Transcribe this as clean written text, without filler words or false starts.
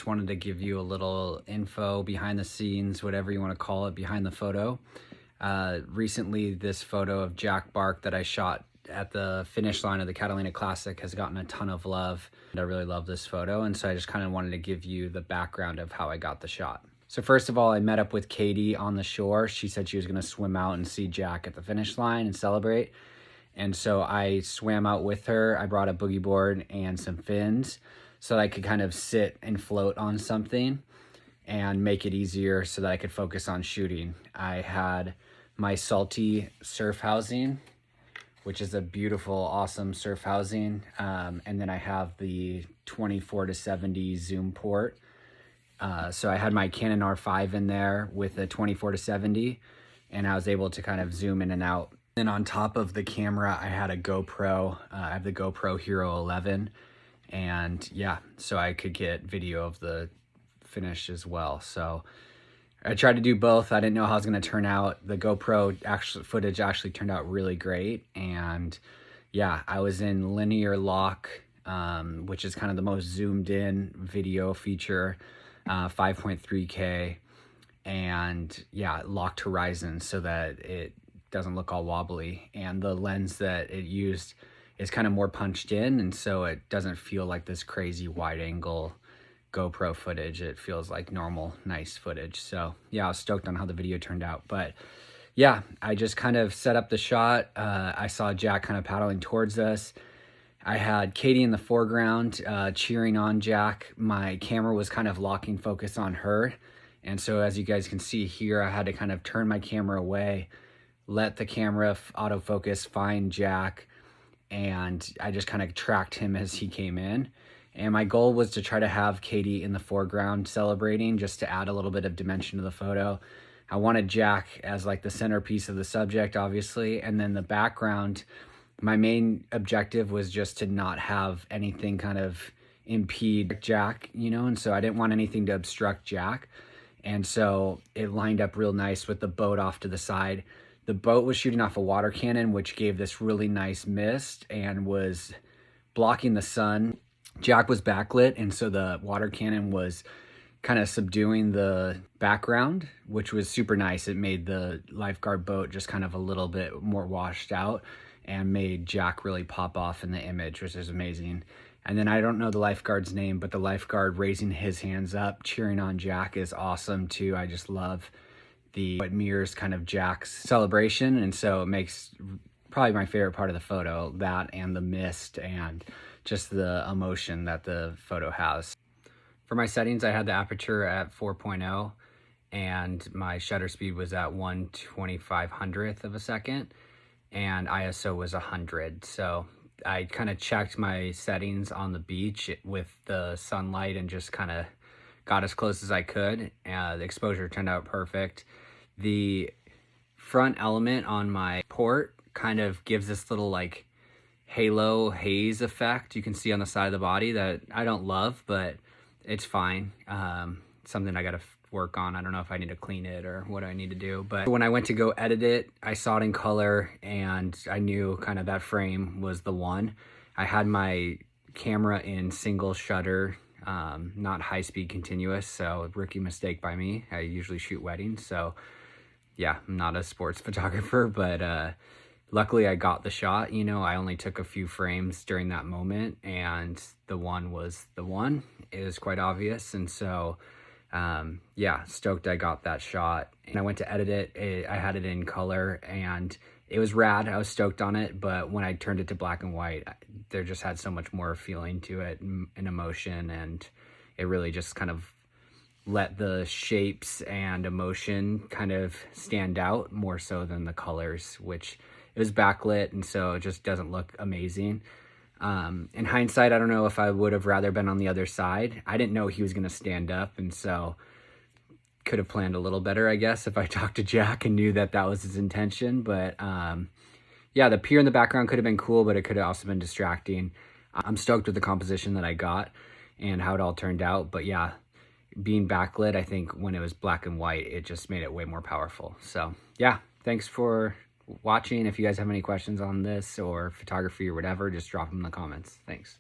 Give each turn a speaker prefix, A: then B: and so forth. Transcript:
A: just wanted to give you a little info behind the scenes, whatever you want to call it, behind the photo. Recently, this photo of Jack Bark that I shot at the finish line of the Catalina Classic has gotten a ton of love. And I really love this photo, and so I just kind of wanted to give you the background of how I got the shot. So first of all, I met up with Katie on the shore. She said she was going to swim out and see Jack at the finish line and celebrate. And so I swam out with her. I brought a boogie board and some fins so that I could kind of sit and float on something and make it easier so that I could focus on shooting. I had my Salty surf housing, which is a beautiful, awesome surf housing. And then I have the 24-70 zoom port. So I had my Canon R5 in there with a 24-70, and I was able to kind of zoom in and out. And on top of the camera, I had a GoPro. I have the GoPro Hero 11, and yeah, so I could get video of the finish as well. So I tried to do both. I didn't know how it was going to turn out. The GoPro footage actually turned out really great, and yeah, I was in linear lock, which is kind of the most zoomed in video feature, 5.3K, and yeah, locked horizon so that it doesn't look all wobbly, and the lens that it used is kind of more punched in, and so it doesn't feel like this crazy wide angle GoPro footage. It feels like normal, nice footage. So yeah, I was stoked on how the video turned out. But yeah, I just kind of set up the shot. I saw Jack kind of paddling towards us. I had Katie in the foreground cheering on Jack. My camera was kind of locking focus on her, and so as you guys can see here, I had to kind of turn my camera away, let the camera autofocus find Jack, and I just kind of tracked him as he came in. And my goal was to try to have Katie in the foreground celebrating, just to add a little bit of dimension to the photo. I wanted Jack as like the centerpiece of the subject, obviously, and then the background, my main objective was just to not have anything kind of impede Jack, you know, and so I didn't want anything to obstruct Jack. And so it lined up real nice with the boat off to the side. The boat was shooting off a water cannon, which gave this really nice mist and was blocking the sun. Jack was backlit, and so the water cannon was kind of subduing the background, which was super nice. It made the lifeguard boat just kind of a little bit more washed out and made Jack really pop off in the image, which is amazing. And then I don't know the lifeguard's name, but the lifeguard raising his hands up, cheering on Jack is awesome too. I just love it mirrors kind of Jack's celebration, and so it makes probably my favorite part of the photo, that and the mist and just the emotion that the photo has. For my settings, I had the aperture at 4.0 and my shutter speed was at 1/2500th of a second, and ISO was 100. So I kind of checked my settings on the beach with the sunlight and just kind of got as close as I could. The exposure turned out perfect. The front element on my port kind of gives this little like halo haze effect you can see on the side of the body that I don't love, but it's fine. Something I gotta work on. I don't know if I need to clean it or what I need to do, but when I went to go edit it, I saw it in color and I knew kind of that frame was the one. I had my camera in single shutter, not high-speed continuous, so rookie mistake by me. I usually shoot weddings, so yeah, I'm not a sports photographer, but luckily I got the shot. You know, I only took a few frames during that moment, and the one was the one. It was quite obvious, and so yeah, stoked I got that shot. And I went to edit it. I had it in color, and it was rad. I was stoked on it, but when I turned it to black and white, there just had so much more feeling to it and emotion, and it really just kind of let the shapes and emotion kind of stand out more so than the colors, which it was backlit, and so it just doesn't look amazing. In hindsight, I don't know if I would have rather been on the other side. I didn't know he was going to stand up, and so could have planned a little better, I guess, if I talked to Jack and knew that that was his intention. But yeah, the pier in the background could have been cool, but it could have also been distracting. I'm stoked with the composition that I got and how it all turned out. But yeah, being backlit, I think when it was black and white, it just made it way more powerful. So yeah, thanks for watching. If you guys have any questions on this or photography or whatever, just drop them in the comments. Thanks.